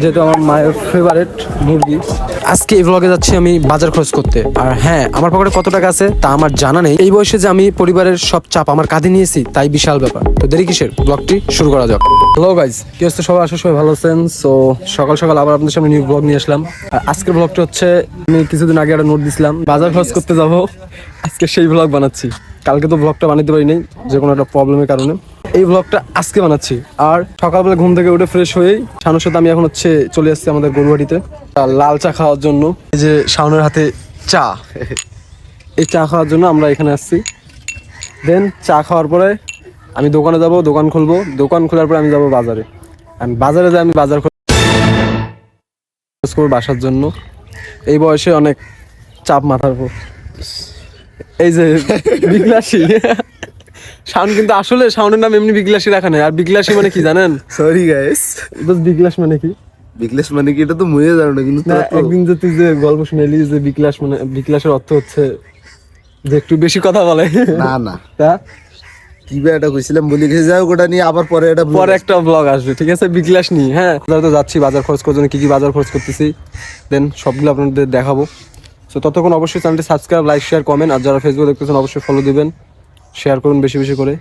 যেহেতু আমার মায়ের ফেভারিট মুরগি। আজকে এই ব্লগে যাচ্ছি আমি বাজার খরচ করতে। আর হ্যাঁ, আমার পকেটে কত টাকা আছে তা আমার জানা নেই। এই বয়সে যে আমি পরিবারের সব চাপ আমার কাঁধে নিয়েছি তাই বিশাল ব্যাপার। তো দেরি কিসের, ব্লগটি শুরু করা যাক। হ্যালো গাইজ, কি হচ্ছে সবাই? আশা সবাই ভালো আছেন। সো সকাল সকাল আবার আপনাদের সামনে নিউ ব্লগ নিয়ে আসলাম। আর আজকের ব্লগটা হচ্ছে, আমি কিছুদিন আগে একটা নোট দিছিলাম বাজার খরচ করতে যাব, আজকে সেই ব্লগ বানাচ্ছি। কালকে তো ব্লগটা বানাতে পারিনি যে কোনো একটা প্রবলেমের কারণে। এই ব্লগটা আজকে বানাচ্ছি। আর সকালবেলা ঘুম থেকে উঠে ফ্রেশ হয়েই শাওনের সাথে আমি এখন হচ্ছে চলে আসছি আমাদের গরুহাটিতে লাল চা খাওয়ার জন্য। এই যে শাওনের হাতে চা, এই চা খাওয়ার জন্য আমরা এখানে আসছি। দেন চা খাওয়ার পরে আমি দোকানে যাব, দোকান খুলবো। দোকান খোলার পরে আমি যাব বাজারে। বাজারে যাই আমি বাজার খরচ করবো বাসার জন্য। এই বয়সে অনেক চাপ মাথার উপর। এই যে বিগলাসী শাওন, কিন্তু আসলে শাওনের নাম এমনি বিগলাসী রাখা নেই। আর বিগলাসী মানে কি জানেন? সরি গাইস, বিগলাস মানে কি? বিগলেশ মানে কি এটা তো মুয়ে জানো না, কিন্তু একদিন যে তুই যে গল্প শুনেলি যে বিগলাস মানে, বিগলাসের অর্থ হচ্ছে যে একটু বেশি কথা বলে। না তা কি বে এটা কইছিলাম বলি গেছে, যাও ওটা নিয়ে আবার পরে এটা পরে একটা ব্লগ আসবে, ঠিক আছে? বিগলাস নিয়ে। হ্যাঁ, তো যাচ্ছি বাজার খরচ করার জন্য। কি কি বাজার খরচ করতেছি দেন সবগুলো আপনাদের দেখাবো। তো ততক্ষণ অবশ্যই চ্যানেলটি সাবস্ক্রাইব, লাইক, শেয়ার, কমেন্ট। আর যারা ফেসবুক দেখতেছেন অবশ্যই ফলো দিবেন, শেয়ার করুন বেশি বেশি করে।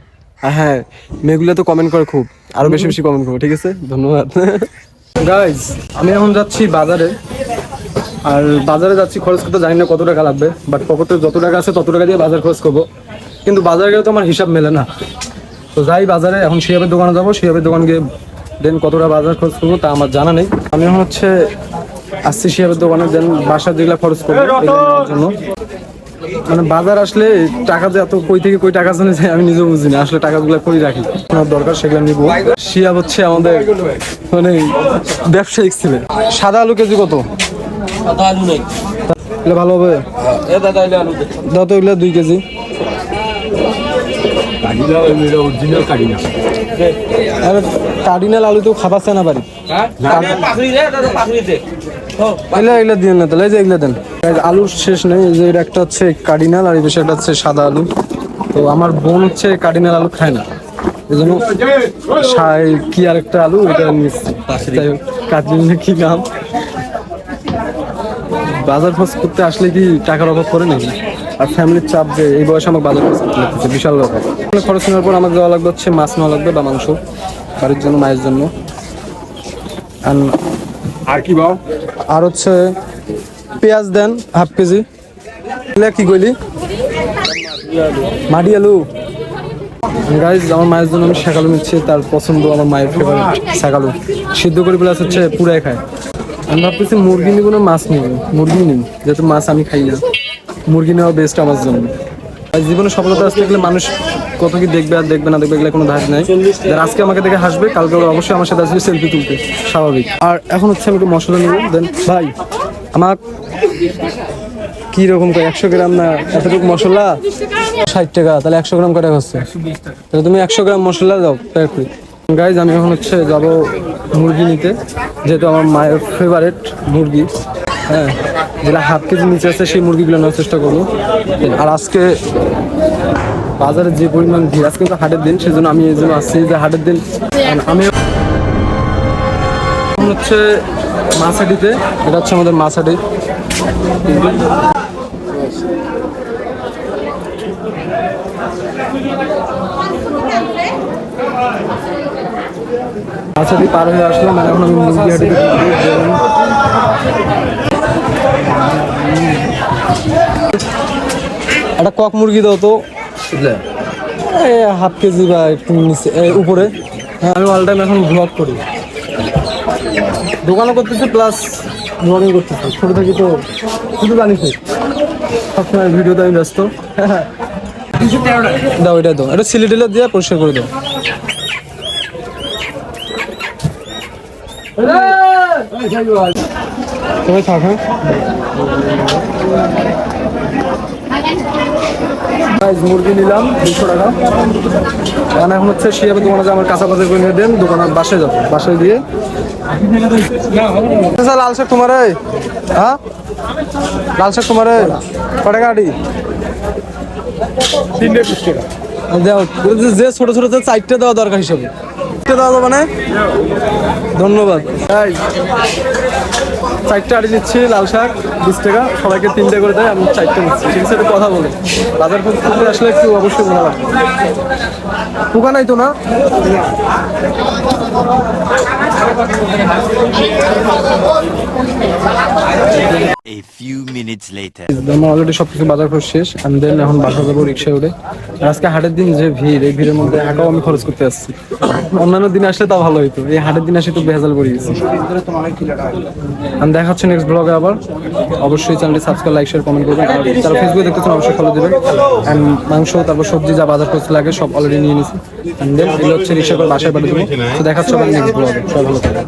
আর হ্যাঁ, মেয়েগুলো তো কমেন্ট করে খুব, আরো বেশি বেশি কমেন্ট করবো, ঠিক আছে? ধন্যবাদ। গাইজ, আমি এখন যাচ্ছি বাজারে। আর বাজারে যাচ্ছি, খরচ করতে জানি না কত টাকা লাগবে, বাট পকেটে যত টাকা আছে তত টাকা দিয়ে বাজার খরচ করবো। কিন্তু বাজারে গেলে তো আমার হিসাব মেলে না। তো যাই বাজারে, এখন শিহাবের দোকানে যাবো। শিহাবের দোকান গিয়ে দেন কতটা বাজার খরচ করবো তা আমার জানা নেই। আমি এখন হচ্ছে আসছি শিহাবের দোকানে, দেন বাসার যেগুলো খরচ করবো নেওয়ার জন্য। মানে বাজার আসলে টাকা যে এত কই থেকে কই টাকা চলে যায় আমি নিজেও বুঝি না। আসলে টাকাগুলো কই রাখি, আমার দরকার সেগুলো নিবো। শিহাব হচ্ছে আমাদের মানে ব্যবসায়িক ছেলে। সাদা আলু কেজি কত? এগুলো ভালো হবে? দাও তো এগুলো 2 কেজি। আরে কার্ডিনাল আলু তো খাবাচ্ছে না বাড়ি। এগুলো দিয়ে না তাহলে, এই যে এগুলো দেন। আলুর শেষ নেই। এই যে এটা একটা হচ্ছে কার্ডিনাল আর এই বেশি একটা হচ্ছে সাদা আলু। তো আমার বোন হচ্ছে কার্ডিনাল আলু খায় না, এই জন্য কি আর একটা আলু এটা নিচ্ছি। কার্ডিনাল কি নাম? বাজার খরচ করতে আসলে কি টাকার অভাব করে নাকি? আর ফ্যামিলির চাপ যে এই বয়সে আমাকে বাজার খরচ করতে লাগতেছে, বিশাল ব্যাপার। খরচ নেওয়ার পর আমাকে দেওয়া লাগবে হচ্ছে মাছ নেওয়া লাগবে বা মাংস বাড়ির জন্য, মায়ের জন্য। আর কি বাও? আর হচ্ছে পেঁয়াজ দেন হাফ কেজি। কি কইলি? মাটি আলু। গাইজ, আমার মায়ের জন্য আমি শাকালু নিচ্ছি। তার পছন্দ, আমার মায়ের ফেভারিট শাকালু। সিদ্ধ করে প্লাস হচ্ছে পুরাই খায়। আমি ভাবতেছি মুরগি নিব না মাছ নিব। মুরগি নিন, যেহেতু মাছ আমি খাই না। মুরগি নেওয়া বেস্ট আমার জন্য। জীবনে সফলতা আসতে গেলে মানুষ কত কি দেখবে আর দেখবে না দেখবে এগুলো কোনো ধার নাই। যারা আজকে আমাকে দেখে হাসবে, কালকে অবশ্যই আমার সাথে আসবে সেলফি তুলতে, স্বাভাবিক। আর এখন হচ্ছে আমি একটু মশলা নেব। দেন ভাই আমার কি রকম করে 100 গ্রাম না এতটুকু মশলা 60 টাকা, তাহলে 100 গ্রাম কটা হচ্ছে? তাহলে তুমি 100 গ্রাম মশলা দাও প্যাক করে। গাইজ, আমি এখন হচ্ছে যাবো মুরগি নিতে, যেহেতু আমার মায়ের ফেভারিট মুরগি। হ্যাঁ, যেটা হাফ কেজি নিচে আছে সেই মুরগিগুলো নেওয়ার চেষ্টা করবো। আর আজকে বাজারে যে পরিমাণ ভিড়, আজকে কিন্তু হাটের দিন, সেজন্য আমি এই জন্য আসছি যে হাটের দিন। আমি হচ্ছে মাছহাটিতে, এটা হচ্ছে আমাদের মাছহাটি। মাছহাটি পার হয়ে আসলাম, মানে এখন আমি মুরগি হাটিতে। একটা কক মুরগি দাও তো, হাফ কেজি বা একটু নিচে উপরে। হ্যাঁ, আমি অল টাইম এখন ব্লগ করি, দোকানও করতেছি প্লাস ব্লগিং করতেছি। ছোটো থাকি তো শুধু জানিস সবসময় ভিডিওতে আমি ব্যস্ত। দাও এটা দাও, এটা সিলি টিলে দিয়ে পরিষ্কার করে দাও। সবাই থাক। হ্যাঁ, মুরগি নিলাম 200 টাকা। কারণ এখন হচ্ছে শিয়াবের দোকানে আমার কাঁচা বাজার করে নিয়ে দেন, দোকানে বাসায় যাবো। বাসায় দিয়ে লাল শাক তোমার, হ্যাঁ লাল শাক তোমার কটা গাড়ি? 320 টাকা। যে ছোট ছোট 4টে দেওয়া দরকার হিসাবে। দেওয়া যাবে না? ধন্যবাদ। এই, 4টা আড়ি নিচ্ছি লাল শাক 20 টাকা, সবাইকে 3টে করে দেয়, আমি 4টে নিচ্ছি। ঠিক আছে, একটু কথা বলে বাজার করতে আসলে একটু অবশ্যই বলা লাগবে। পোকা নাই তো না? A few minutes later. আমার অলরেডি সবকিছু বাজার খরচ শেষ, আমি দেন এখন বাসা যাবো রিক্সায় উঠে। আর আজকে হাটের দিন যে ভিড়, এই ভিড়ের মধ্যে হাঁটাও আমি খরচ করতে আসছি। অন্যান্য দিন আসলে তা ভালো হইতো, এই হাটের দিন আসে একটু ভেজাল পড়ে গেছি। আমি দেখা হচ্ছে নেক্সট ব্লগে আবার। অবশ্যই চ্যানেলটি সাবস্ক্রাইব, লাইক, শেয়ার, কমেন্ট করবেন। আর যারা ফেসবুকে দেখতেছেন অবশ্যই ফলো দেবেন। অ্যান্ড মাংস, তারপর সবজি যা বাজার খরচ লাগে সব অলরেডি নিয়ে নিছি। অ্যান্ড দেন এগুলো হচ্ছে রিক্সা করে বাসায় পাঠিয়ে দেবো। তো দেখা হচ্ছে আবার নেক্সট ব্লগে। সবাই ভালো থাকবেন।